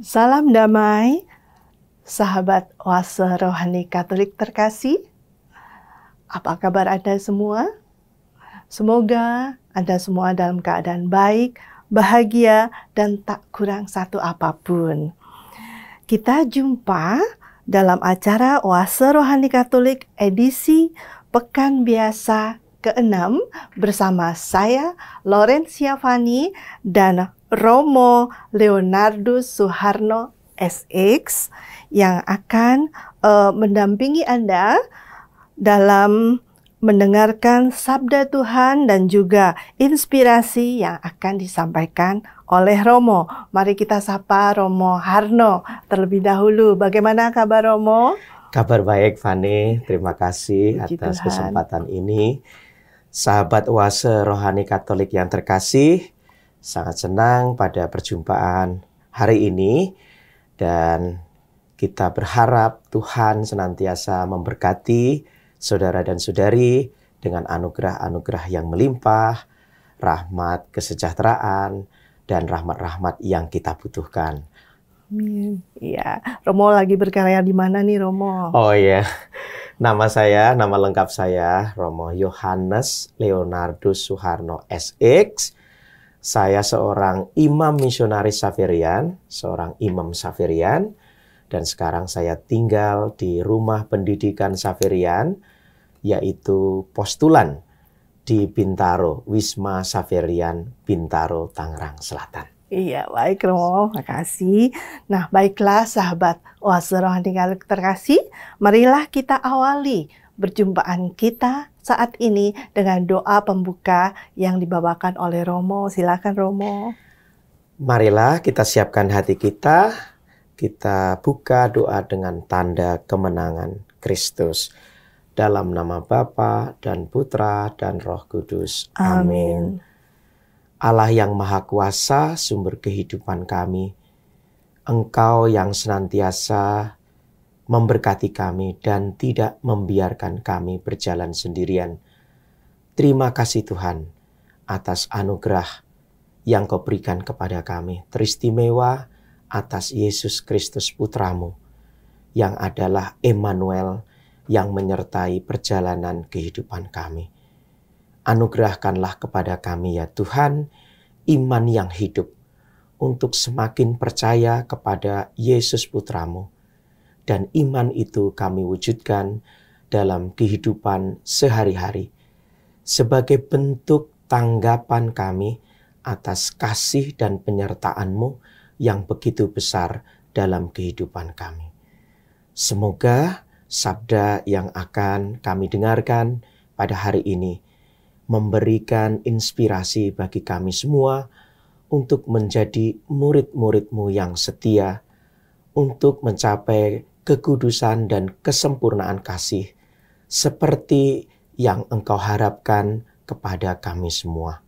Salam damai, sahabat oase rohani Katolik terkasih. Apa kabar Anda semua? Semoga Anda semua dalam keadaan baik, bahagia, dan tak kurang satu apapun. Kita jumpa dalam acara Oase Rohani Katolik edisi Pekan Biasa ke-6 bersama saya, Laurencia Fani, dan Romo Leonardus Suharno SX yang akan mendampingi Anda dalam mendengarkan sabda Tuhan dan juga inspirasi yang akan disampaikan oleh Romo. Mari kita sapa Romo Harno terlebih dahulu. Bagaimana kabar Romo? Kabar baik Fani, terima kasih Puji atas Tuhan. kesempatan ini. Sahabat oase rohani Katolik yang terkasih, sangat senang pada perjumpaan hari ini dan kita berharap Tuhan senantiasa memberkati saudara dan saudari dengan anugerah-anugerah yang melimpah, rahmat kesejahteraan, dan rahmat-rahmat yang kita butuhkan. Amin. Iya, Romo lagi berkarya di mana nih Romo? Oh iya, nama lengkap saya Romo Yohanes Leonardus Suharno SX. Saya seorang imam misionaris Xaverian, seorang imam Xaverian, dan sekarang saya tinggal di rumah pendidikan Xaverian, yaitu Postulan di Bintaro, Wisma Xaverian, Bintaro, Tangerang Selatan. Iya, baik Romo, makasih. Nah, baiklah sahabat oase rohani Katolik terkasih, marilah kita awali perjumpaan kita saat ini dengan doa pembuka yang dibawakan oleh Romo. Silakan Romo. Marilah kita siapkan hati kita buka doa dengan tanda kemenangan Kristus. Dalam nama Bapa dan Putra dan Roh Kudus. Amin. Allah yang Maha Kuasa, sumber kehidupan kami, Engkau yang senantiasa memberkati kami dan tidak membiarkan kami berjalan sendirian. Terima kasih Tuhan atas anugerah yang Kau berikan kepada kami, teristimewa atas Yesus Kristus Putramu, yang adalah Emmanuel yang menyertai perjalanan kehidupan kami. Anugerahkanlah kepada kami ya Tuhan, iman yang hidup untuk semakin percaya kepada Yesus Putramu. Dan iman itu kami wujudkan dalam kehidupan sehari-hari sebagai bentuk tanggapan kami atas kasih dan penyertaan-Mu yang begitu besar dalam kehidupan kami. Semoga sabda yang akan kami dengarkan pada hari ini memberikan inspirasi bagi kami semua untuk menjadi murid-murid-Mu yang setia, untuk mencapai kekudusan dan kesempurnaan kasih seperti yang Engkau harapkan kepada kami semua.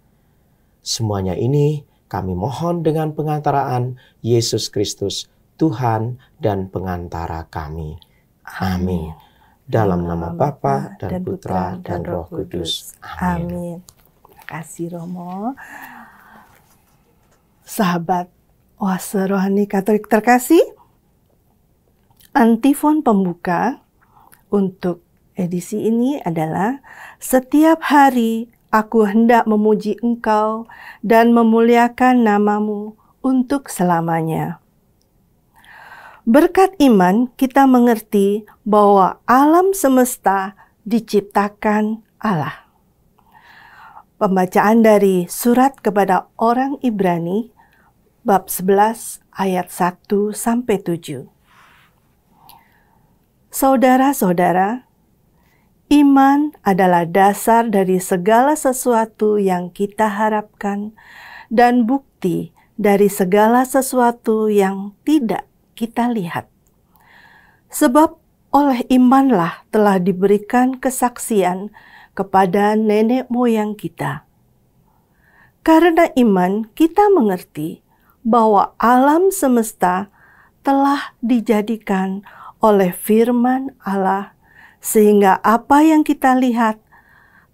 Semuanya ini kami mohon dengan pengantaraan Yesus Kristus, Tuhan dan pengantara kami. Amin. Dalam nama Bapa dan Putra dan Roh Kudus. Amin. Terima kasih Romo. Sahabat oase rohani Katolik terkasih, antifon pembuka untuk edisi ini adalah: setiap hari aku hendak memuji Engkau dan memuliakan nama-Mu untuk selamanya. Berkat iman kita mengerti bahwa alam semesta diciptakan Allah. Pembacaan dari surat kepada orang Ibrani bab 11 ayat 1-7. Saudara-saudara, iman adalah dasar dari segala sesuatu yang kita harapkan dan bukti dari segala sesuatu yang tidak kita lihat. Sebab oleh imanlah telah diberikan kesaksian kepada nenek moyang kita. Karena iman kita mengerti bahwa alam semesta telah dijadikan oleh firman Allah, sehingga apa yang kita lihat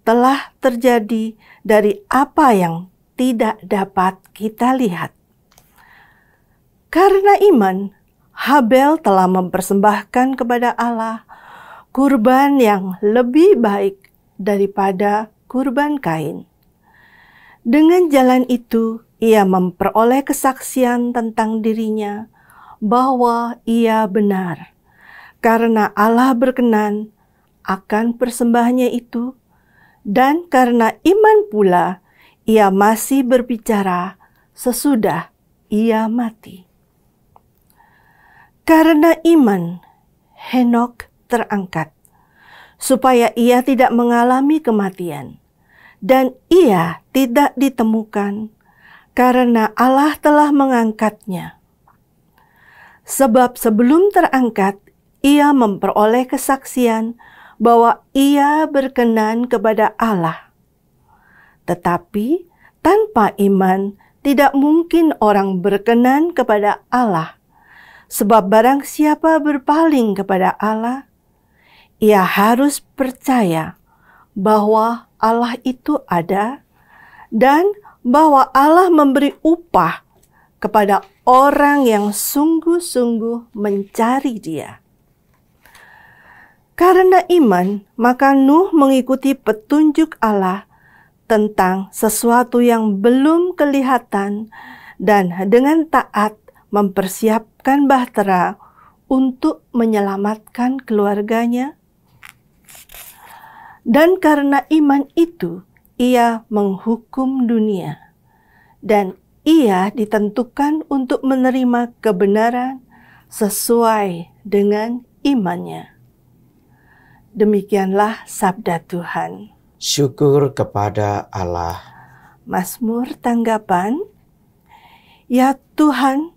telah terjadi dari apa yang tidak dapat kita lihat. Karena iman, Habel telah mempersembahkan kepada Allah kurban yang lebih baik daripada kurban Kain. Dengan jalan itu, ia memperoleh kesaksian tentang dirinya bahwa ia benar, karena Allah berkenan akan persembahannya itu, dan karena iman pula ia masih berbicara sesudah ia mati. Karena iman, Henokh terangkat, supaya ia tidak mengalami kematian, dan ia tidak ditemukan, karena Allah telah mengangkatnya. Sebab sebelum terangkat, ia memperoleh kesaksian bahwa ia berkenan kepada Allah. Tetapi tanpa iman, tidak mungkin orang berkenan kepada Allah. Sebab barang siapa berpaling kepada Allah, ia harus percaya bahwa Allah itu ada dan bahwa Allah memberi upah kepada orang yang sungguh-sungguh mencari Dia. Karena iman, maka Nuh mengikuti petunjuk Allah tentang sesuatu yang belum kelihatan dan dengan taat mempersiapkan bahtera untuk menyelamatkan keluarganya. Dan karena iman itu, ia menghukum dunia, dan ia ditentukan untuk menerima kebenaran sesuai dengan imannya. Demikianlah sabda Tuhan. Syukur kepada Allah. Mazmur tanggapan. Ya Tuhan,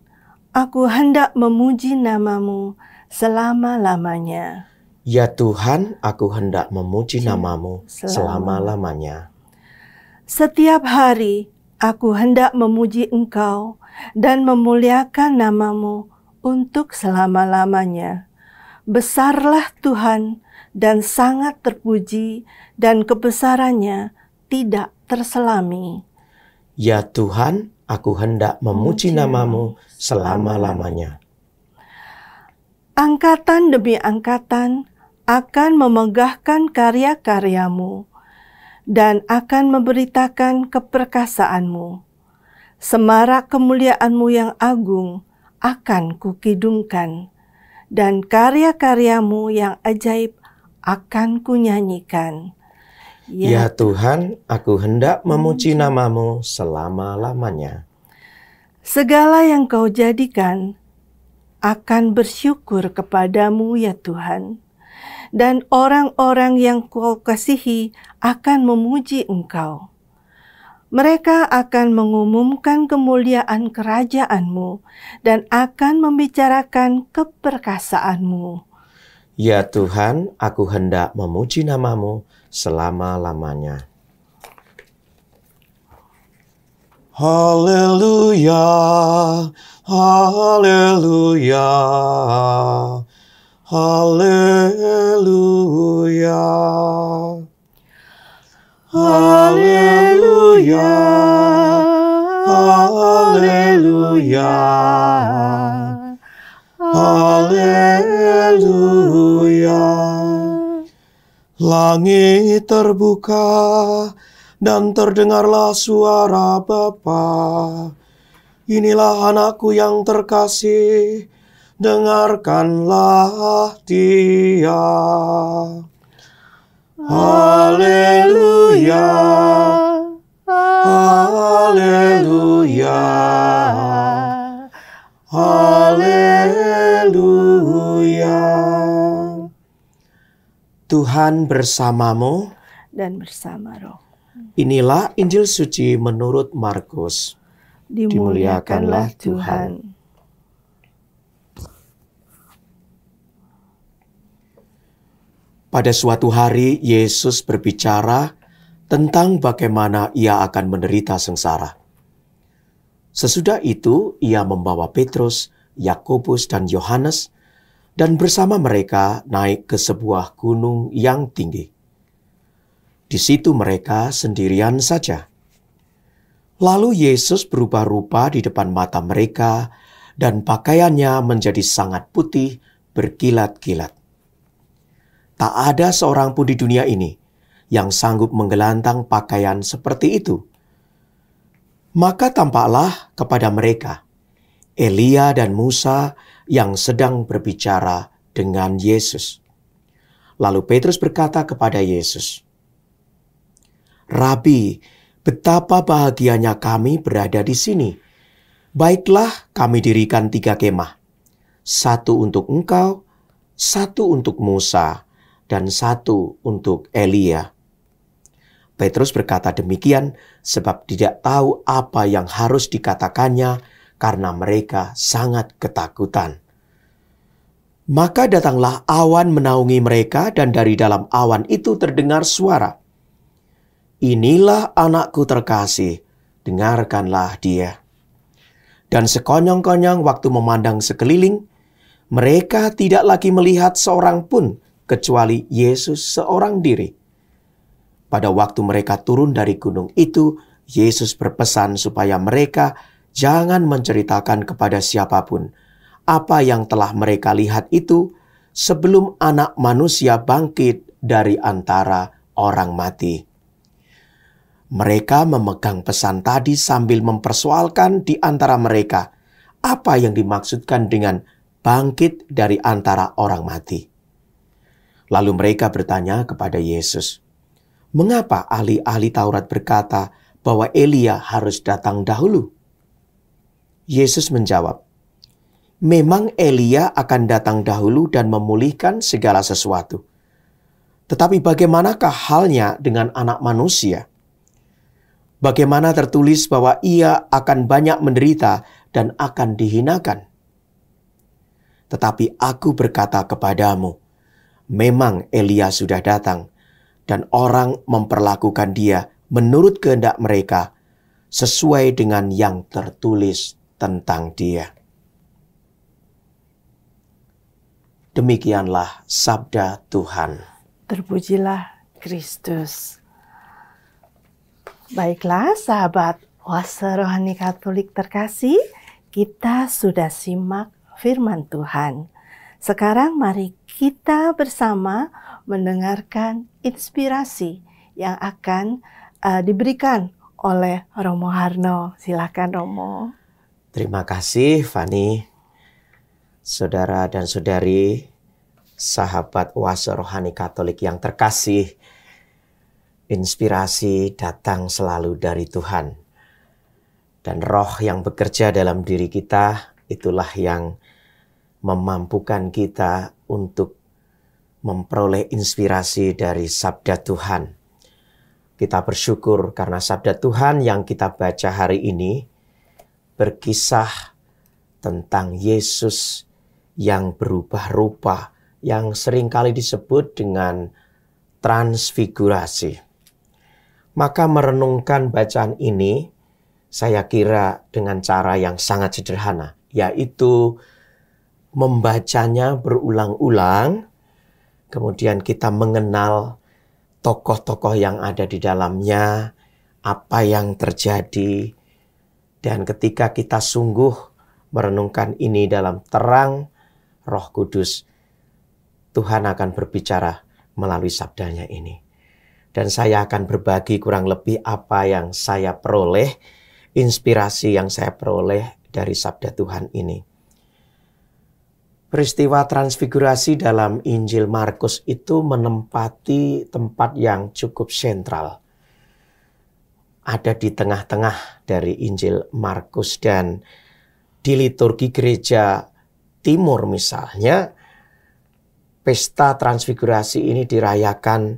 aku hendak memuji nama-Mu selama-lamanya. Ya Tuhan, aku hendak memuji nama-Mu selama-lamanya. Setiap hari aku hendak memuji Engkau dan memuliakan nama-Mu untuk selama-lamanya. Besarlah Tuhan dan sangat terpuji, dan kebesarannya tidak terselami. Ya Tuhan, aku hendak memuji nama-Mu selama-lamanya. Angkatan demi angkatan akan memegahkan karya-karya-Mu dan akan memberitakan keperkasaan-Mu. Semarak kemuliaan-Mu yang agung akan kukidungkan, dan karya-karya-Mu yang ajaib akan kunyanyikan. Ya Tuhan, aku hendak memuji nama-Mu selama-lamanya. Segala yang Kau jadikan akan bersyukur kepadamu ya Tuhan, dan orang-orang yang Kau kasihi akan memuji Engkau. Mereka akan mengumumkan kemuliaan kerajaan-Mu dan akan membicarakan keperkasaan-Mu. Ya Tuhan, aku hendak memuji nama-Mu selama-lamanya. Haleluya, haleluya, haleluya, haleluya, haleluya, haleluya. Langit terbuka dan terdengarlah suara Bapa. Inilah anakku yang terkasih, dengarkanlah Dia. Haleluya, haleluya, haleluya. Tuhan bersamamu Dan bersama roh. Inilah Injil suci menurut Markus. Dimuliakanlah Tuhan. Pada suatu hari, Yesus berbicara tentang bagaimana ia akan menderita sengsara. Sesudah itu, ia membawa Petrus, Yakobus, dan Yohanes, dan bersama mereka naik ke sebuah gunung yang tinggi. Di situ mereka sendirian saja. Lalu Yesus berubah rupa di depan mata mereka, dan pakaiannya menjadi sangat putih berkilat-kilat. Tak ada seorang pun di dunia ini yang sanggup menggelantang pakaian seperti itu. Maka tampaklah kepada mereka Elia dan Musa yang sedang berbicara dengan Yesus. Lalu Petrus berkata kepada Yesus, "Rabi, betapa bahagianya kami berada di sini. Baiklah, kami dirikan 3 kemah. 1 untuk engkau, 1 untuk Musa, dan 1 untuk Elia." Petrus berkata demikian sebab tidak tahu apa yang harus dikatakannya karena mereka sangat ketakutan. Maka datanglah awan menaungi mereka dan dari dalam awan itu terdengar suara, "Inilah anakku terkasih, dengarkanlah dia." Dan sekonyong-konyong waktu memandang sekeliling, mereka tidak lagi melihat seorang pun kecuali Yesus seorang diri. Pada waktu mereka turun dari gunung itu, Yesus berpesan supaya mereka jangan menceritakan kepada siapapun apa yang telah mereka lihat itu sebelum Anak Manusia bangkit dari antara orang mati. Mereka memegang pesan tadi sambil mempersoalkan di antara mereka apa yang dimaksudkan dengan bangkit dari antara orang mati. Lalu mereka bertanya kepada Yesus, "Mengapa ahli-ahli Taurat berkata bahwa Elia harus datang dahulu?" Yesus menjawab, "Memang Elia akan datang dahulu dan memulihkan segala sesuatu. Tetapi bagaimanakah halnya dengan Anak Manusia? Bagaimana tertulis bahwa ia akan banyak menderita dan akan dihinakan? Tetapi aku berkata kepadamu, memang Elia sudah datang, dan orang memperlakukan dia menurut kehendak mereka, sesuai dengan yang tertulis tentang dia." Demikianlah sabda Tuhan. Terpujilah Kristus. Baiklah sahabat Oase Rohani Katolik terkasih, kita sudah simak firman Tuhan. Sekarang mari kita bersama mendengarkan inspirasi yang akan diberikan oleh Romo Harno. Silakan Romo. Terima kasih Fani. Saudara dan saudari, sahabat Oase Rohani Katolik yang terkasih, inspirasi datang selalu dari Tuhan. Dan roh yang bekerja dalam diri kita, itulah yang memampukan kita untuk memperoleh inspirasi dari sabda Tuhan. Kita bersyukur karena sabda Tuhan yang kita baca hari ini berkisah tentang Yesus yang berubah rupa, yang seringkali disebut dengan transfigurasi. Maka merenungkan bacaan ini, saya kira dengan cara yang sangat sederhana, yaitu membacanya berulang-ulang, kemudian kita mengenal tokoh-tokoh yang ada di dalamnya, apa yang terjadi, dan ketika kita sungguh merenungkan ini dalam terang Roh Kudus, Tuhan akan berbicara melalui sabdanya ini. Dan saya akan berbagi kurang lebih apa yang saya peroleh, inspirasi yang saya peroleh dari sabda Tuhan ini. Peristiwa transfigurasi dalam Injil Markus itu menempati tempat yang cukup sentral. Ada di tengah-tengah dari Injil Markus, dan di liturgi gereja Timur misalnya, pesta transfigurasi ini dirayakan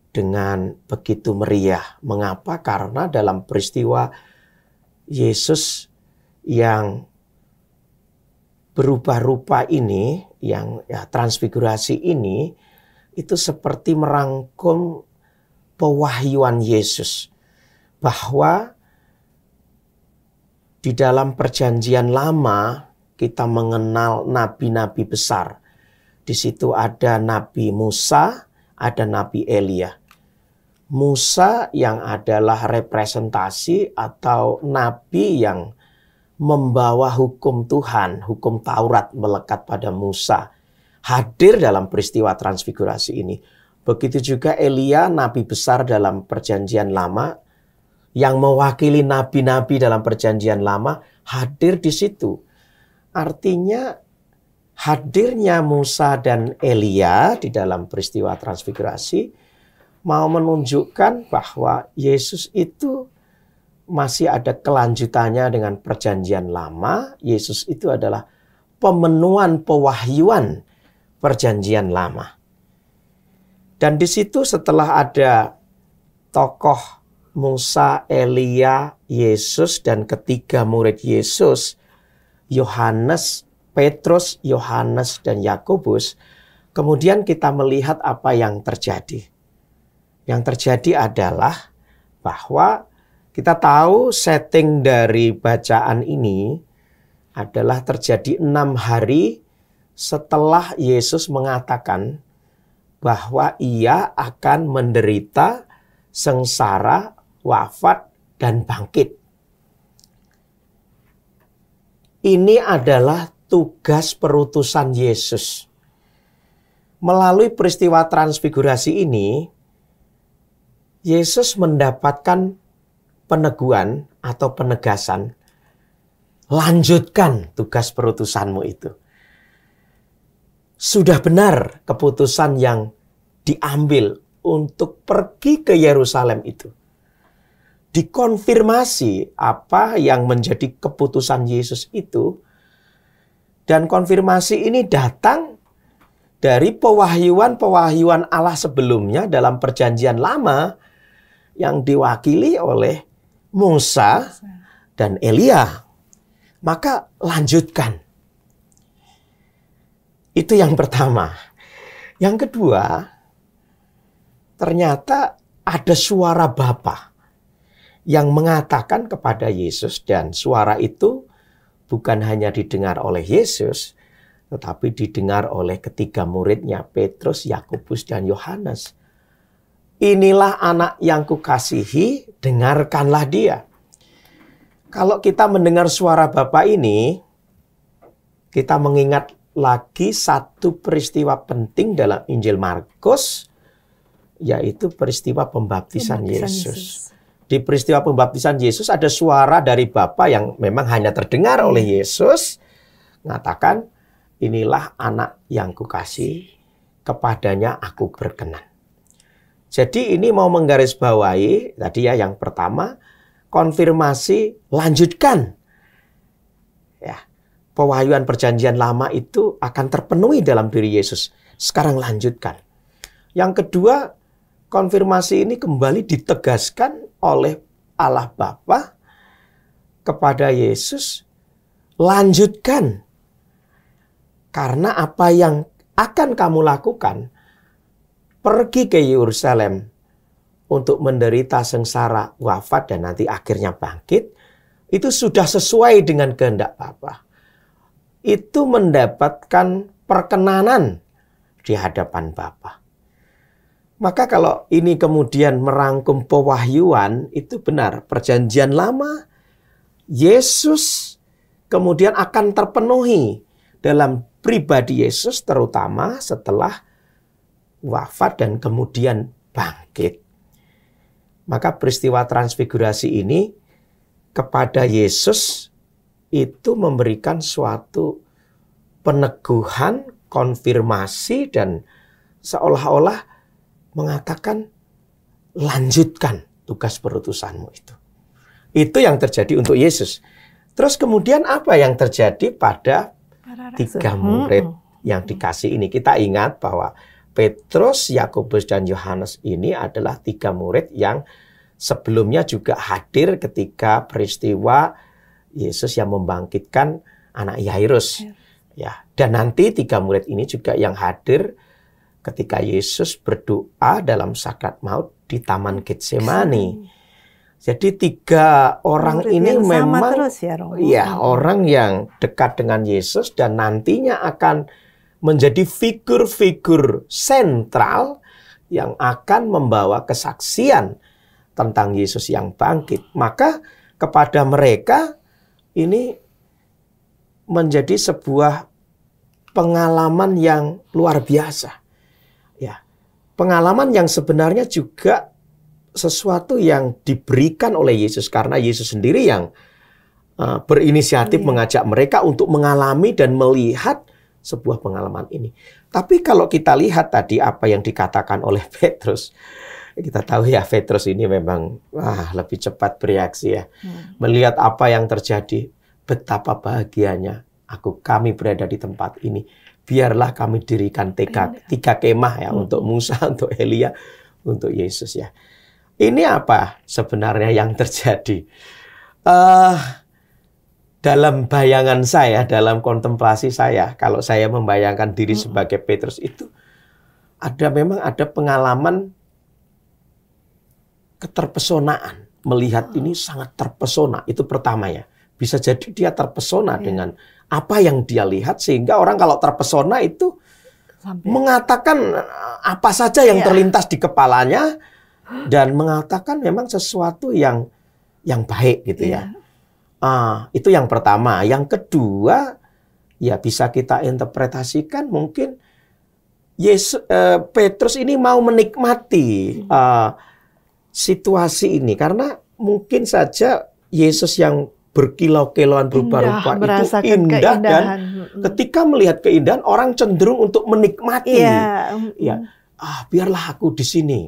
dengan begitu meriah. Mengapa? Karena dalam peristiwa Yesus yang berubah rupa ini, yang transfigurasi ini, itu seperti merangkum pewahyuan Yesus bahwa di dalam perjanjian lama kita mengenal nabi-nabi besar. Di situ ada Nabi Musa, ada Nabi Elia. Musa yang adalah representasi atau nabi yang membawa hukum Tuhan, hukum Taurat melekat pada Musa, hadir dalam peristiwa transfigurasi ini. Begitu juga Elia, nabi besar dalam perjanjian lama, yang mewakili nabi-nabi dalam perjanjian lama, hadir di situ. Artinya hadirnya Musa dan Elia di dalam peristiwa transfigurasi mau menunjukkan bahwa Yesus itu masih ada kelanjutannya dengan perjanjian lama. Yesus itu adalah pemenuhan pewahyuan perjanjian lama. Dan di situ setelah ada tokoh Musa, Elia, Yesus, dan ketiga murid Yesus, Yohanes, Petrus, Yohanes, dan Yakobus, kemudian kita melihat apa yang terjadi. Yang terjadi adalah bahwa kita tahu setting dari bacaan ini adalah terjadi 6 hari setelah Yesus mengatakan bahwa ia akan menderita, sengsara, wafat, dan bangkit. Ini adalah tugas perutusan Yesus. Melalui peristiwa transfigurasi ini, Yesus mendapatkan peneguhan atau penegasan, lanjutkan tugas perutusanmu itu. Sudah benar keputusan yang diambil untuk pergi ke Yerusalem itu. Dikonfirmasi apa yang menjadi keputusan Yesus itu. Dan konfirmasi ini datang dari pewahyuan-pewahyuan Allah sebelumnya dalam perjanjian lama yang diwakili oleh Musa dan Elia. Maka lanjutkan. Itu yang pertama. Yang kedua, ternyata ada suara Bapa yang mengatakan kepada Yesus, dan suara itu bukan hanya didengar oleh Yesus, tetapi didengar oleh ketiga muridnya, Petrus, Yakobus, dan Yohanes. Inilah anak yang kukasihi, dengarkanlah dia. Kalau kita mendengar suara Bapa ini, kita mengingat lagi satu peristiwa penting dalam Injil Markus, yaitu peristiwa pembaptisan Yesus. Di peristiwa pembaptisan Yesus ada suara dari Bapa yang memang hanya terdengar oleh Yesus, mengatakan, inilah anak yang kukasihi, kepadanya aku berkenan. Jadi ini mau menggarisbawahi, tadi ya yang pertama, konfirmasi, lanjutkan. Ya, pewahyuan perjanjian lama itu akan terpenuhi dalam diri Yesus. Sekarang lanjutkan. Yang kedua, konfirmasi ini kembali ditegaskan oleh Allah Bapa kepada Yesus, lanjutkan. Karena apa yang akan kamu lakukan, pergi ke Yerusalem untuk menderita sengsara, wafat, dan nanti akhirnya bangkit, itu sudah sesuai dengan kehendak Bapa. Itu mendapatkan perkenanan di hadapan Bapa. Maka kalau ini kemudian merangkum pewahyuan, itu benar. Perjanjian lama, Yesus kemudian akan terpenuhi dalam pribadi Yesus, terutama setelah wafat dan kemudian bangkit. Maka peristiwa transfigurasi ini kepada Yesus itu memberikan suatu peneguhan, konfirmasi, dan seolah-olah mengatakan, lanjutkan tugas perutusanmu itu. Itu yang terjadi untuk Yesus. Terus kemudian apa yang terjadi pada tiga murid yang dikasih ini? Kita ingat bahwa Petrus, Yakobus, dan Yohanes ini adalah tiga murid yang sebelumnya juga hadir ketika peristiwa Yesus yang membangkitkan anak Yairus. Ya, dan nanti tiga murid ini juga yang hadir ketika Yesus berdoa dalam sakrat maut di Taman Getsemani. Jadi tiga orang murid ini memang terus ya, ya, orang yang dekat dengan Yesus dan nantinya akan menjadi figur-figur sentral yang akan membawa kesaksian tentang Yesus yang bangkit. Maka kepada mereka ini menjadi sebuah pengalaman yang luar biasa. Ya, pengalaman yang sebenarnya juga sesuatu yang diberikan oleh Yesus, karena Yesus sendiri yang berinisiatif mengajak mereka untuk mengalami dan melihat sebuah pengalaman ini. Tapi kalau kita lihat tadi apa yang dikatakan oleh Petrus, kita tahu ya Petrus ini memang lebih cepat bereaksi ya. Melihat apa yang terjadi, betapa bahagianya kami berada di tempat ini. Biarlah kami dirikan tiga kemah ya, untuk Musa, untuk Elia, untuk Yesus ya. Ini apa sebenarnya yang terjadi? Dalam bayangan saya, dalam kontemplasi saya, kalau saya membayangkan diri sebagai Petrus itu, memang ada pengalaman keterpesonaan. Melihat ini sangat terpesona, itu pertama ya. Bisa jadi dia terpesona dengan apa yang dia lihat, sehingga orang kalau terpesona itu mengatakan apa saja yang terlintas di kepalanya, dan mengatakan memang sesuatu yang baik gitu ya. Itu yang pertama. Yang kedua, ya bisa kita interpretasikan mungkin Petrus ini mau menikmati situasi ini, karena mungkin saja Yesus yang berkilau-kilauan rupa-rupa itu indah, dan ketika melihat keindahan orang cenderung untuk menikmati. Biarlah aku di sini.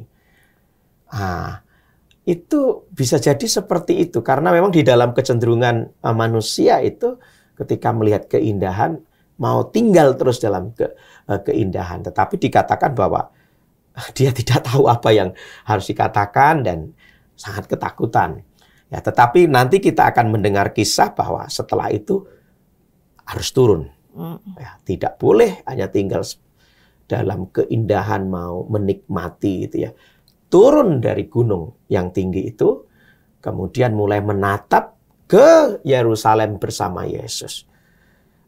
Itu bisa jadi seperti itu, karena memang di dalam kecenderungan manusia itu ketika melihat keindahan mau tinggal terus dalam keindahan. Tetapi dikatakan bahwa dia tidak tahu apa yang harus dikatakan dan sangat ketakutan. Ya, tetapi nanti kita akan mendengar kisah bahwa setelah itu harus turun. Ya, tidak boleh hanya tinggal dalam keindahan mau menikmati gitu ya. Turun dari gunung yang tinggi itu, kemudian mulai menatap ke Yerusalem bersama Yesus.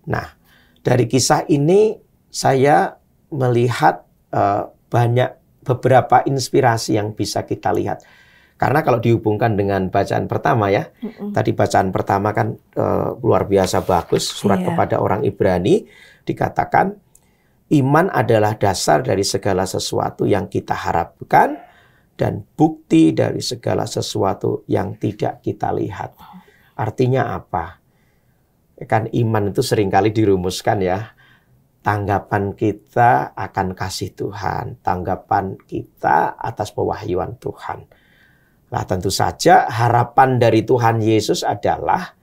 Nah, dari kisah ini saya melihat beberapa inspirasi yang bisa kita lihat. Karena kalau dihubungkan dengan bacaan pertama ya, tadi bacaan pertama kan luar biasa bagus, surat kepada orang Ibrani, dikatakan iman adalah dasar dari segala sesuatu yang kita harapkan, dan bukti dari segala sesuatu yang tidak kita lihat. Artinya apa? Kan iman itu seringkali dirumuskan ya. Tanggapan kita akan kasih Tuhan. Tanggapan kita atas pewahyuan Tuhan. Nah, tentu saja harapan dari Tuhan Yesus adalah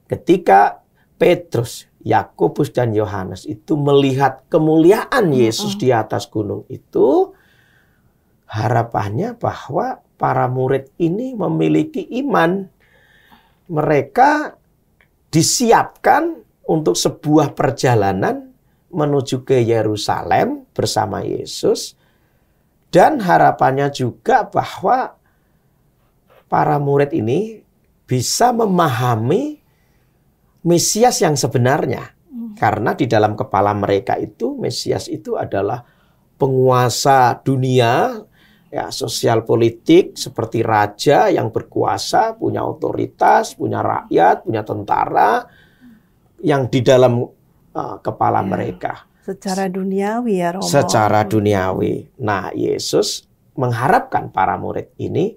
ketika Petrus, Yakobus, dan Yohanes itu melihat kemuliaan Yesus di atas gunung itu, harapannya bahwa para murid ini memiliki iman. Mereka disiapkan untuk sebuah perjalanan menuju ke Yerusalem bersama Yesus. Dan harapannya juga bahwa para murid ini bisa memahami Mesias yang sebenarnya. Karena di dalam kepala mereka itu, Mesias itu adalah penguasa dunia, ya, sosial politik seperti raja yang berkuasa, punya otoritas, punya rakyat, punya tentara yang di dalam kepala mereka. Secara duniawi ya Romo. Secara duniawi. Nah, Yesus mengharapkan para murid ini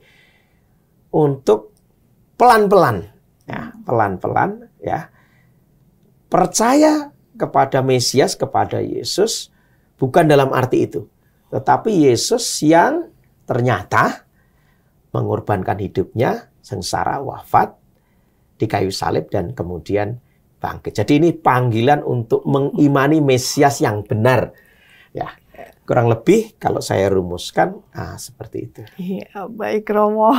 untuk pelan-pelan ya, percaya kepada Mesias, kepada Yesus, bukan dalam arti itu. Tetapi Yesus yang ternyata mengorbankan hidupnya, sengsara, wafat di kayu salib, dan kemudian bangkit. Jadi ini panggilan untuk mengimani Mesias yang benar. Ya, kurang lebih kalau saya rumuskan seperti itu. Iya, baik Romo.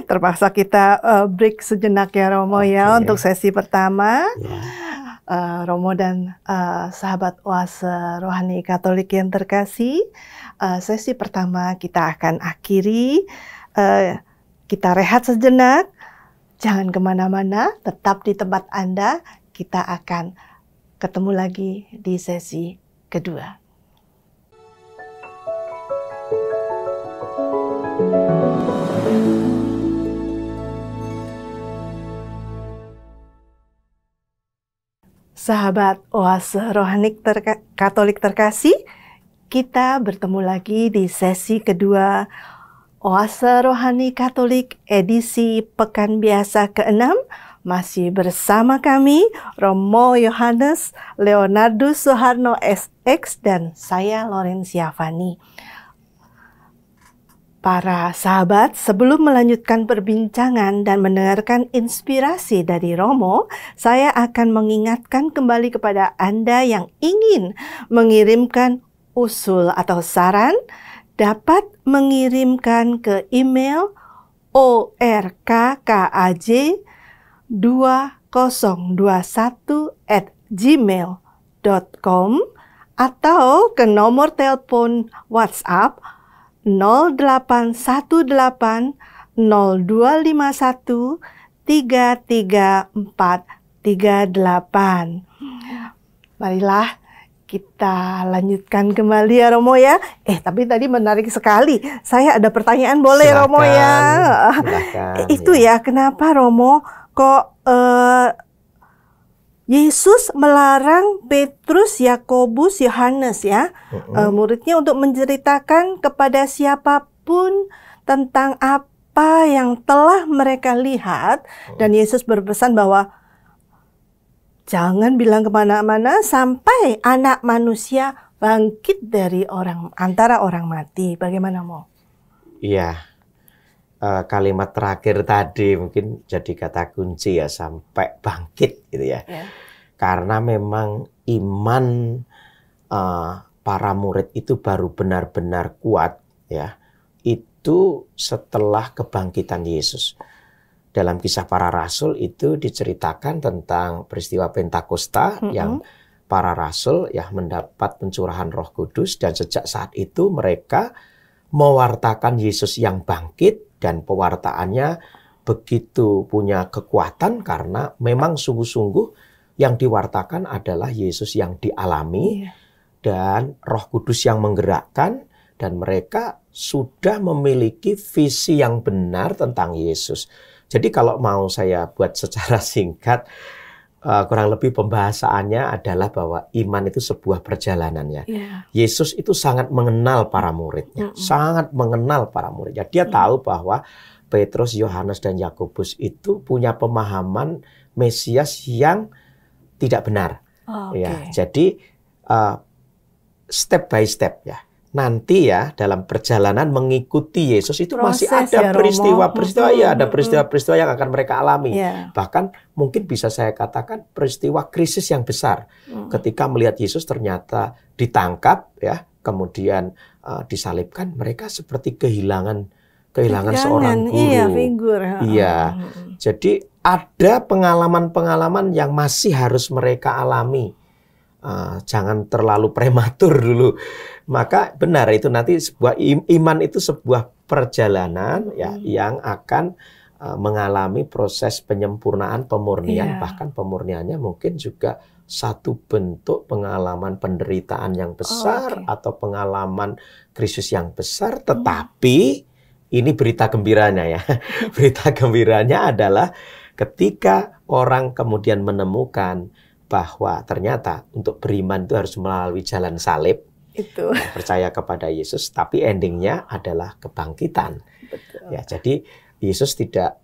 Terpaksa kita break sejenak ya Romo ya untuk sesi pertama. Romo dan sahabat Oase Rohani Katolik yang terkasih, sesi pertama kita akan akhiri. Kita rehat sejenak, jangan kemana-mana, tetap di tempat Anda. Kita akan ketemu lagi di sesi kedua. Sahabat Oase Rohani Katolik terkasih, kita bertemu lagi di sesi kedua Oase Rohani Katolik edisi Pekan Biasa ke-6. Masih bersama kami, Romo Yohanes Leonardus Suharno SX dan saya Laurencia Fani. Para sahabat, sebelum melanjutkan perbincangan dan mendengarkan inspirasi dari Romo, saya akan mengingatkan kembali kepada Anda yang ingin mengirimkan usul atau saran, dapat mengirimkan ke email orkkaj2021@gmail.com atau ke nomor telepon WhatsApp 0818 0251 33438. Marilah kita lanjutkan kembali ya Romo ya. Tapi tadi menarik sekali. Saya ada pertanyaan boleh silakan, Romo ya? Silakan, Itu ya, kenapa Romo kok Yesus melarang Petrus, Yakobus, Yohanes ya, muridnya untuk menceritakan kepada siapapun tentang apa yang telah mereka lihat. Dan Yesus berpesan bahwa jangan bilang kemana-mana sampai anak manusia bangkit dari antara orang mati. Bagaimana Mo? Iya, kalimat terakhir tadi mungkin jadi kata kunci ya, sampai bangkit gitu ya. Karena memang iman para murid itu baru benar-benar kuat ya, itu setelah kebangkitan Yesus. Dalam Kisah Para Rasul itu diceritakan tentang peristiwa Pentakosta yang para rasul ya mendapat pencurahan Roh Kudus, dan sejak saat itu mereka mewartakan Yesus yang bangkit, dan pewartaannya begitu punya kekuatan karena memang sungguh-sungguh yang diwartakan adalah Yesus yang dialami dan Roh Kudus yang menggerakkan, dan mereka sudah memiliki visi yang benar tentang Yesus. Jadi kalau mau saya buat secara singkat, kurang lebih pembahasannya adalah bahwa iman itu sebuah perjalanan ya. Yesus itu sangat mengenal para muridnya, sangat mengenal para muridnya. Dia tahu bahwa Petrus, Yohanes, dan Yakobus itu punya pemahaman Mesias yang tidak benar. Ya, jadi step by step ya. Nanti ya dalam perjalanan mengikuti Yesus itu masih ada peristiwa-peristiwa ada peristiwa-peristiwa yang akan mereka alami. Bahkan mungkin bisa saya katakan peristiwa krisis yang besar ketika melihat Yesus ternyata ditangkap ya, kemudian disalibkan, mereka seperti kehilangan seorang guru. Figur. Iya. Jadi ada pengalaman-pengalaman yang masih harus mereka alami. Jangan terlalu prematur dulu. Maka benar itu nanti sebuah iman itu sebuah perjalanan ya yang akan mengalami proses penyempurnaan, pemurnian, bahkan pemurniannya mungkin juga satu bentuk pengalaman penderitaan yang besar atau pengalaman krisis yang besar. Tetapi ini berita gembiranya ya. Berita gembiranya adalah ketika orang kemudian menemukan bahwa ternyata untuk beriman itu harus melalui jalan salib, percaya kepada Yesus, tapi endingnya adalah kebangkitan. Ya, jadi Yesus tidak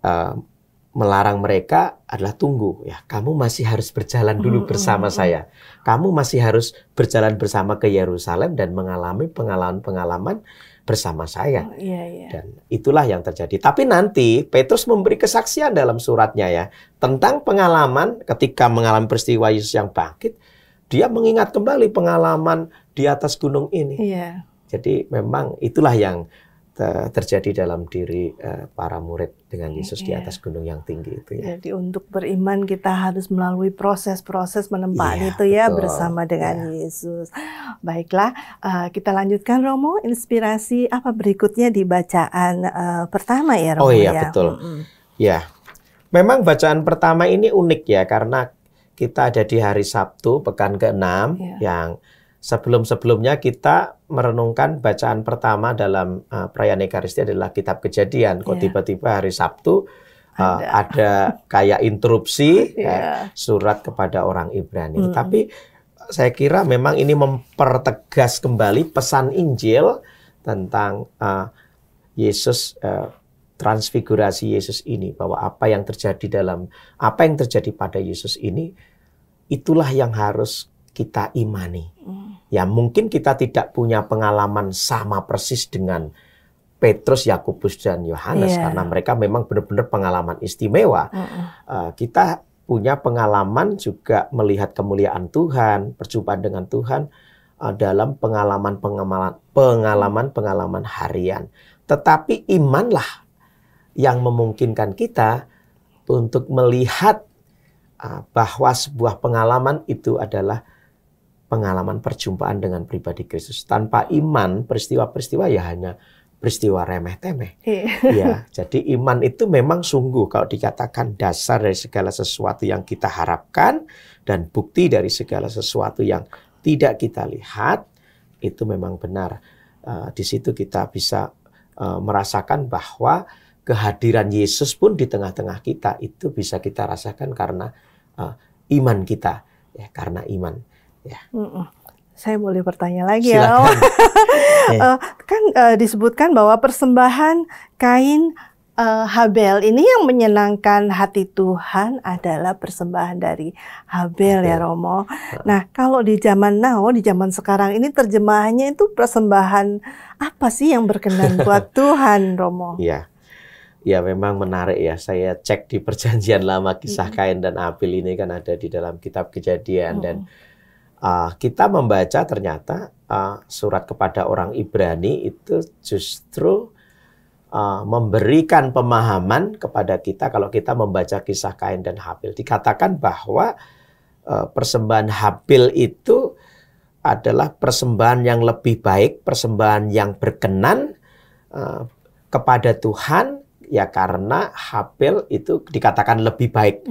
melarang mereka, adalah tunggu ya, kamu masih harus berjalan dulu bersama saya, kamu masih harus berjalan bersama ke Yerusalem dan mengalami pengalaman-pengalaman bersama saya. Dan itulah yang terjadi. Tapi nanti Petrus memberi kesaksian dalam suratnya ya tentang pengalaman ketika mengalami peristiwa Yesus yang bangkit. Dia mengingat kembali pengalaman di atas gunung ini. Jadi memang itulah yang terjadi dalam diri para murid dengan Yesus di atas gunung yang tinggi itu ya. Jadi untuk beriman kita harus melalui proses-proses menempati itu ya, bersama dengan Yesus. Baiklah, kita lanjutkan Romo, inspirasi apa berikutnya di bacaan pertama ya Romo? Oh iya betul. Ya, memang bacaan pertama ini unik ya, karena kita ada di hari Sabtu pekan ke-6 yang sebelum-sebelumnya kita merenungkan bacaan pertama dalam perayaan Ekaristi adalah Kitab Kejadian. Kok tiba-tiba hari Sabtu ada kayak interupsi surat kepada orang Ibrani. Tapi saya kira memang ini mempertegas kembali pesan Injil tentang Yesus, transfigurasi Yesus ini, bahwa apa yang terjadi pada Yesus ini, itulah yang harus kita imani. Ya, mungkin kita tidak punya pengalaman sama persis dengan Petrus, Yakobus, dan Yohanes, karena mereka memang benar-benar pengalaman istimewa. Kita punya pengalaman juga melihat kemuliaan Tuhan, perjumpaan dengan Tuhan dalam pengalaman harian. Tetapi imanlah yang memungkinkan kita untuk melihat bahwa sebuah pengalaman itu adalah pengalaman perjumpaan dengan pribadi Kristus. Tanpa iman, peristiwa-peristiwa ya hanya peristiwa remeh-temeh. Ya, jadi iman itu memang sungguh kalau dikatakan dasar dari segala sesuatu yang kita harapkan dan bukti dari segala sesuatu yang tidak kita lihat, itu memang benar. Di situ kita bisa merasakan bahwa kehadiran Yesus pun di tengah-tengah kita itu bisa kita rasakan karena iman kita, ya, karena iman. Ya. Saya boleh bertanya lagi ya, Om? Kan disebutkan bahwa persembahan Kain Habel ini yang menyenangkan hati Tuhan adalah persembahan dari Habel, ya Romo. Nah, kalau di zaman now, di zaman sekarang ini terjemahannya itu persembahan apa sih yang berkenan buat Tuhan, Romo? Ya, memang menarik ya. Saya cek di Perjanjian Lama kisah Kain dan Habel ini kan ada di dalam kitab Kejadian dan kita membaca ternyata surat kepada orang Ibrani itu justru memberikan pemahaman kepada kita kalau kita membaca kisah Kain dan Habel. Dikatakan bahwa persembahan Habel itu adalah persembahan yang lebih baik, persembahan yang berkenan kepada Tuhan, ya karena Habel itu dikatakan lebih baik.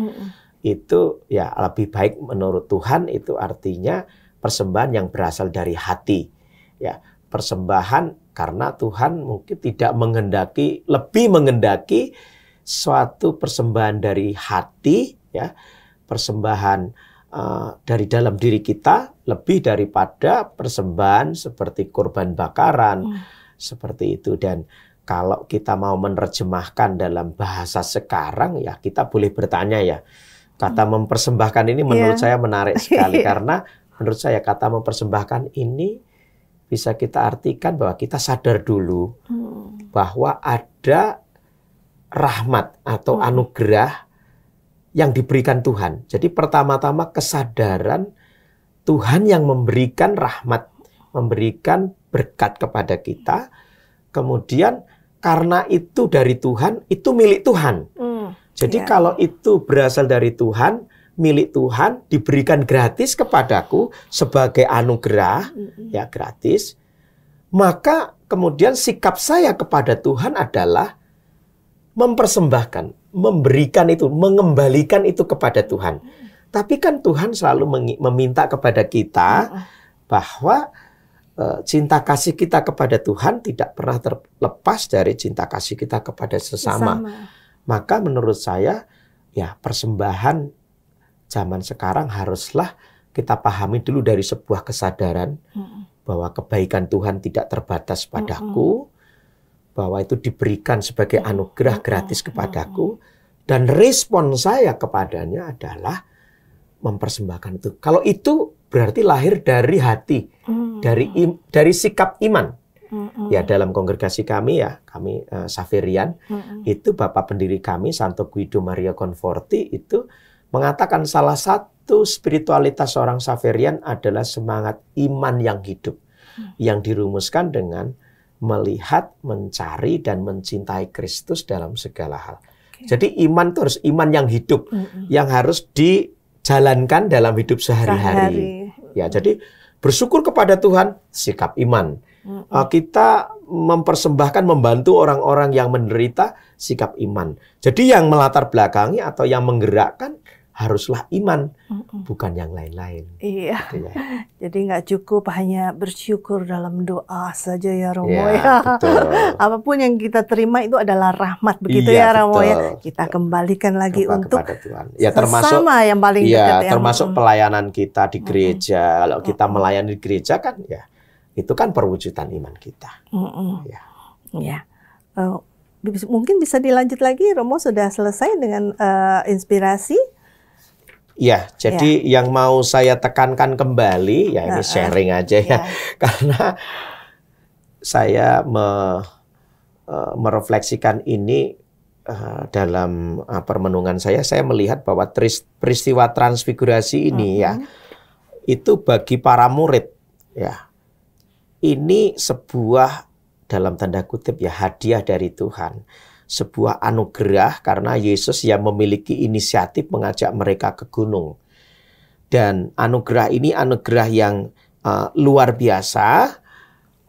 Itu ya lebih baik menurut Tuhan, itu artinya persembahan yang berasal dari hati. Ya, persembahan karena Tuhan mungkin tidak lebih menghendaki suatu persembahan dari hati, ya, persembahan dari dalam diri kita lebih daripada persembahan seperti korban bakaran, seperti itu. Dan kalau kita mau menerjemahkan dalam bahasa sekarang, ya kita boleh bertanya ya, kata mempersembahkan ini menurut saya menarik sekali karena menurut saya kata mempersembahkan ini bisa kita artikan bahwa kita sadar dulu bahwa ada rahmat atau anugerah yang diberikan Tuhan. Jadi pertama-tama kesadaran Tuhan yang memberikan rahmat, memberikan berkat kepada kita. Kemudian karena itu dari Tuhan, itu milik Tuhan. Jadi kalau itu berasal dari Tuhan, milik Tuhan, diberikan gratis kepadaku sebagai anugerah, ya gratis, maka kemudian sikap saya kepada Tuhan adalah mempersembahkan, memberikan itu, mengembalikan itu kepada Tuhan. Tapi kan Tuhan selalu meminta kepada kita bahwa cinta kasih kita kepada Tuhan tidak pernah terlepas dari cinta kasih kita kepada sesama. Maka menurut saya, ya persembahan zaman sekarang haruslah kita pahami dulu dari sebuah kesadaran bahwa kebaikan Tuhan tidak terbatas padaku, bahwa itu diberikan sebagai anugerah gratis kepadaku, dan respon saya kepadanya adalah mempersembahkan itu. Kalau itu berarti lahir dari hati, dari sikap iman. Ya dalam kongregasi kami ya, kami Xaverian, itu Bapak pendiri kami Santo Guido Maria Conforti itu mengatakan salah satu spiritualitas seorang Xaverian adalah semangat iman yang hidup, yang dirumuskan dengan melihat, mencari, dan mencintai Kristus dalam segala hal. Jadi iman itu harus iman yang hidup, yang harus dijalankan dalam hidup sehari-hari. Ya, jadi bersyukur kepada Tuhan, sikap iman. Kita mempersembahkan, membantu orang-orang yang menderita, sikap iman. Jadi yang melatar belakangi atau yang menggerakkan haruslah iman, bukan yang lain-lain. Iya. Gitu ya. Jadi nggak cukup hanya bersyukur dalam doa saja ya Romo Ya, ya. betul. Apapun yang kita terima itu adalah rahmat begitu Iya, ya Romo ya. betul, Kita betul. kembalikan lagi Coba untuk kepada Tuhan. Ya termasuk sesama yang paling dekat ya. termasuk pelayanan kita di gereja. Kalau kita melayani di gereja kan ya itu kan perwujudan iman kita. Ya. Ya. Mungkin bisa dilanjut lagi, Romo sudah selesai dengan inspirasi. Ya, jadi yang mau saya tekankan kembali, ya ini sharing aja ya, karena saya merefleksikan ini dalam permenungan saya melihat bahwa peristiwa transfigurasi ini ya, itu bagi para murid ya, ini sebuah dalam tanda kutip ya hadiah dari Tuhan. Sebuah anugerah karena Yesus yang memiliki inisiatif mengajak mereka ke gunung. Dan anugerah ini anugerah yang luar biasa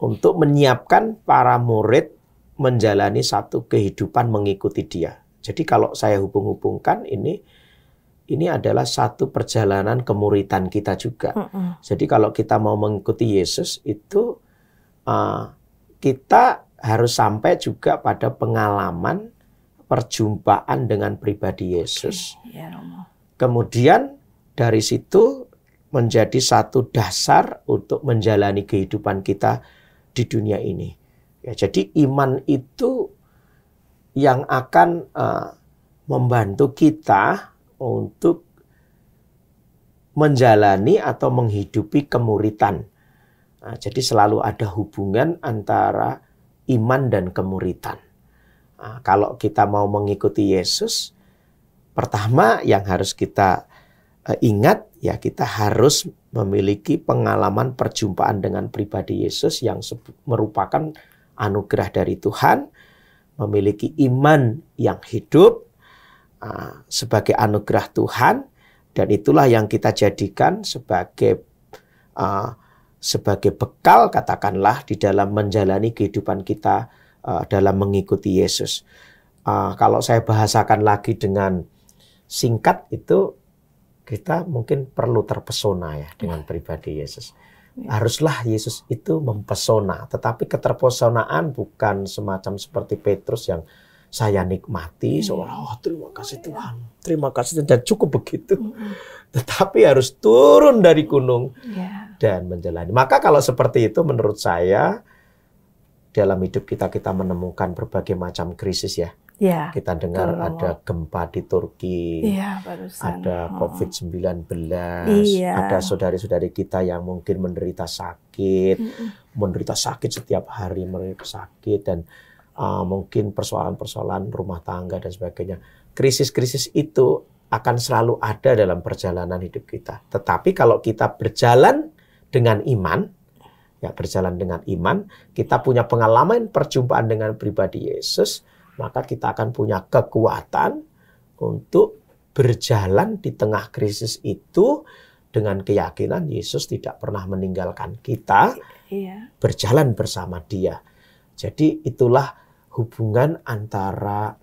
untuk menyiapkan para murid menjalani satu kehidupan mengikuti Dia. Jadi kalau saya hubung-hubungkan ini adalah satu perjalanan kemuridan kita juga. Jadi kalau kita mau mengikuti Yesus itu kita harus sampai juga pada pengalaman perjumpaan dengan pribadi Yesus. Kemudian dari situ menjadi satu dasar untuk menjalani kehidupan kita di dunia ini. Ya, jadi iman itu yang akan membantu kita untuk menjalani atau menghidupi kemuridan. Nah, jadi selalu ada hubungan antara iman dan kemuridan. Nah, kalau kita mau mengikuti Yesus, pertama yang harus kita ingat ya kita harus memiliki pengalaman perjumpaan dengan pribadi Yesus yang merupakan anugerah dari Tuhan, memiliki iman yang hidup sebagai anugerah Tuhan, dan itulah yang kita jadikan sebagai bekal katakanlah di dalam menjalani kehidupan kita dalam mengikuti Yesus. Kalau saya bahasakan lagi dengan singkat itu kita mungkin perlu terpesona ya dengan pribadi Yesus. Haruslah Yesus itu mempesona, tetapi keterpesonaan bukan semacam seperti Petrus yang saya nikmati seolah terima kasih Tuhan, terima kasih dan cukup begitu. Tetapi harus turun dari gunung dan menjalani. Maka kalau seperti itu menurut saya dalam hidup kita menemukan berbagai macam krisis ya. Kita dengar ada gempa di Turki, ada COVID-19, ada saudari-saudari kita yang mungkin menderita sakit, setiap hari mereka sakit dan mungkin persoalan-persoalan rumah tangga dan sebagainya. Krisis-krisis itu akan selalu ada dalam perjalanan hidup kita. Tetapi kalau kita berjalan dengan iman, kita punya pengalaman perjumpaan dengan pribadi Yesus, maka kita akan punya kekuatan untuk berjalan di tengah krisis itu dengan keyakinan Yesus tidak pernah meninggalkan kita, berjalan bersama Dia. Jadi itulah hubungan antara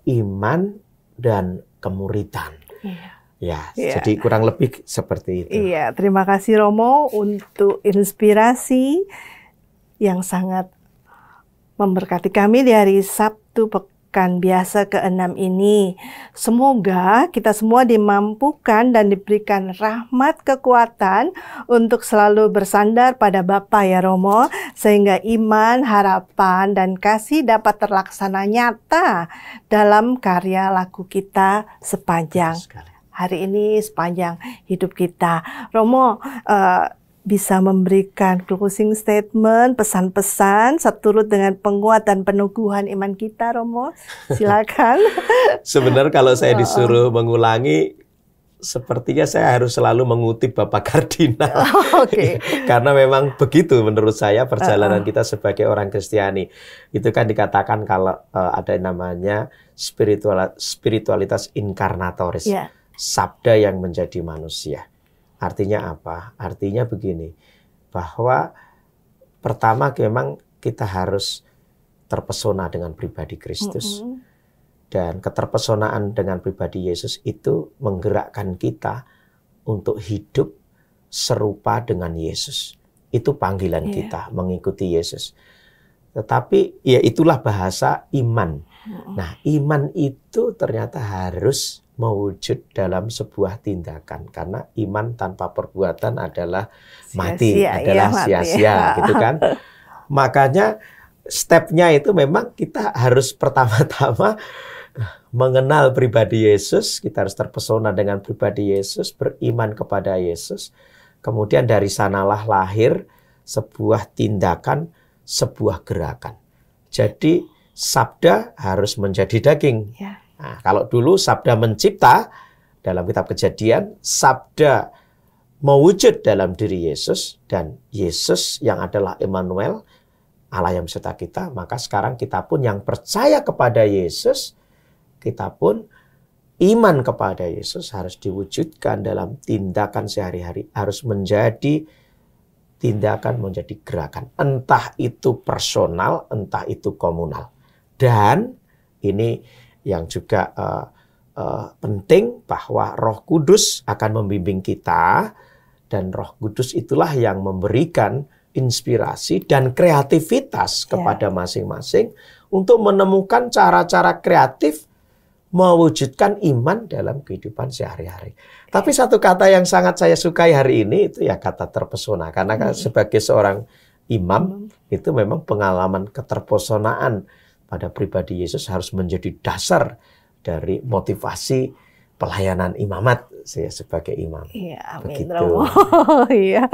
iman dan kemuridan. Jadi kurang lebih seperti itu. Terima kasih Romo untuk inspirasi yang sangat memberkati kami di hari Sabtu Pekan Biasa ke-6 ini. Semoga kita semua dimampukan dan diberikan rahmat kekuatan untuk selalu bersandar pada Bapa ya Romo, sehingga iman, harapan, dan kasih dapat terlaksana nyata dalam karya laku kita sepanjang hari ini, sepanjang hidup kita. Romo, bisa memberikan closing statement, pesan-pesan seturut dengan penguat dan peneguhan iman kita, Romo. Silakan. Sebenarnya kalau saya disuruh mengulangi, sepertinya saya harus selalu mengutip Bapak Kardinal. Karena memang begitu menurut saya perjalanan kita sebagai orang Kristiani. Itu kan dikatakan kalau ada namanya spiritualitas inkarnatoris. Sabda yang menjadi manusia. Artinya apa? Artinya begini, bahwa pertama memang kita harus terpesona dengan pribadi Kristus. Dan keterpesonaan dengan pribadi Yesus itu menggerakkan kita untuk hidup serupa dengan Yesus. Itu panggilan kita, mengikuti Yesus. Tetapi ya itulah bahasa iman. Nah, iman itu ternyata harus mewujud dalam sebuah tindakan. Karena iman tanpa perbuatan adalah mati, sia-sia, gitu kan. Makanya stepnya itu memang kita harus pertama-tama mengenal pribadi Yesus, kita harus terpesona dengan pribadi Yesus, beriman kepada Yesus. Kemudian dari sanalah lahir sebuah tindakan, sebuah gerakan. Jadi sabda harus menjadi daging. Nah, kalau dulu sabda mencipta, dalam kitab Kejadian, sabda mewujud dalam diri Yesus, dan Yesus yang adalah Immanuel, Allah yang beserta kita, maka sekarang kita pun yang percaya kepada Yesus, kita pun iman kepada Yesus harus diwujudkan dalam tindakan sehari-hari. Harus menjadi tindakan, menjadi gerakan. Entah itu personal, entah itu komunal. Dan ini yang juga penting, bahwa Roh Kudus akan membimbing kita. Dan Roh Kudus itulah yang memberikan inspirasi dan kreativitas kepada masing-masing untuk menemukan cara-cara kreatif mewujudkan iman dalam kehidupan sehari-hari. Tapi satu kata yang sangat saya sukai hari ini itu ya kata terpesona. Karena sebagai seorang imam itu memang pengalaman keterpesonaan pada pribadi Yesus harus menjadi dasar dari motivasi pelayanan imamat saya sebagai imam. Iya, amin. Iya,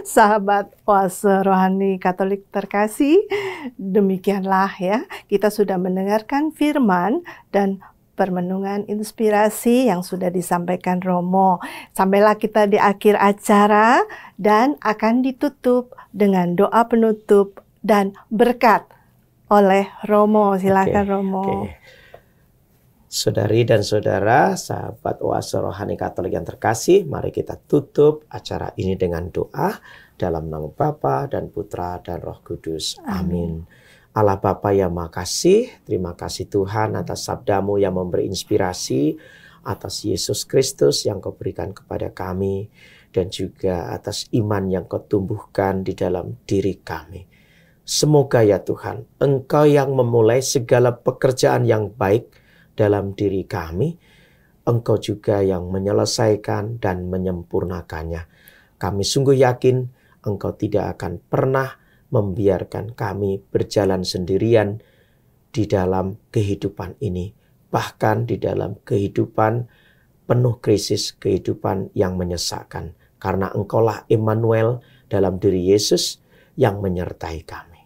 sahabat Oase Rohani Katolik terkasih, demikianlah ya, kita sudah mendengarkan firman dan permenungan inspirasi yang sudah disampaikan Romo. Sampailah kita di akhir acara dan akan ditutup dengan doa penutup dan berkat oleh Romo. Silakan Romo. Saudari dan saudara, sahabat Oase Rohani Katolik yang terkasih, mari kita tutup acara ini dengan doa dalam nama Bapa dan Putra dan Roh Kudus. Amin. Allah Bapa yang Maha Kasih, terima kasih Tuhan atas sabda-Mu yang memberi inspirasi, atas Yesus Kristus yang Kau berikan kepada kami, dan juga atas iman yang Kau tumbuhkan di dalam diri kami. Semoga ya Tuhan, Engkau yang memulai segala pekerjaan yang baik dalam diri kami, Engkau juga yang menyelesaikan dan menyempurnakannya. Kami sungguh yakin Engkau tidak akan pernah membiarkan kami berjalan sendirian di dalam kehidupan ini. Bahkan di dalam kehidupan penuh krisis, kehidupan yang menyesakkan. Karena Engkaulah Immanuel dalam diri Yesus yang menyertai kami.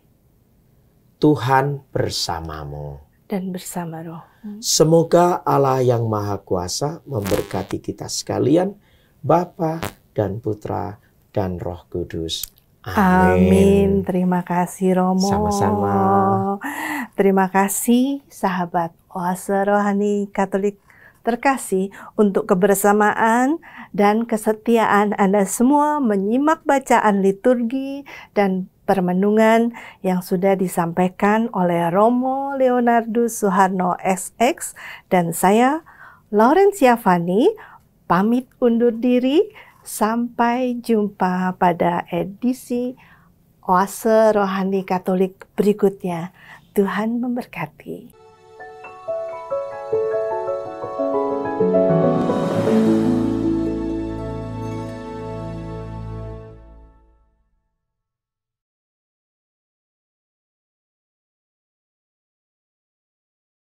Tuhan bersamamu. Dan bersama Roh. Semoga Allah yang Maha Kuasa memberkati kita sekalian, Bapa dan Putra dan Roh Kudus. Amin. Terima kasih Romo. Sama-sama. Terima kasih sahabat Oase Rohani Katolik terkasih untuk kebersamaan dan kesetiaan Anda semua menyimak bacaan liturgi dan permenungan yang sudah disampaikan oleh Romo Leonardus Suharno SX dan saya Laurencia Fani pamit undur diri. Sampai jumpa pada edisi Oase Rohani Katolik berikutnya. Tuhan memberkati.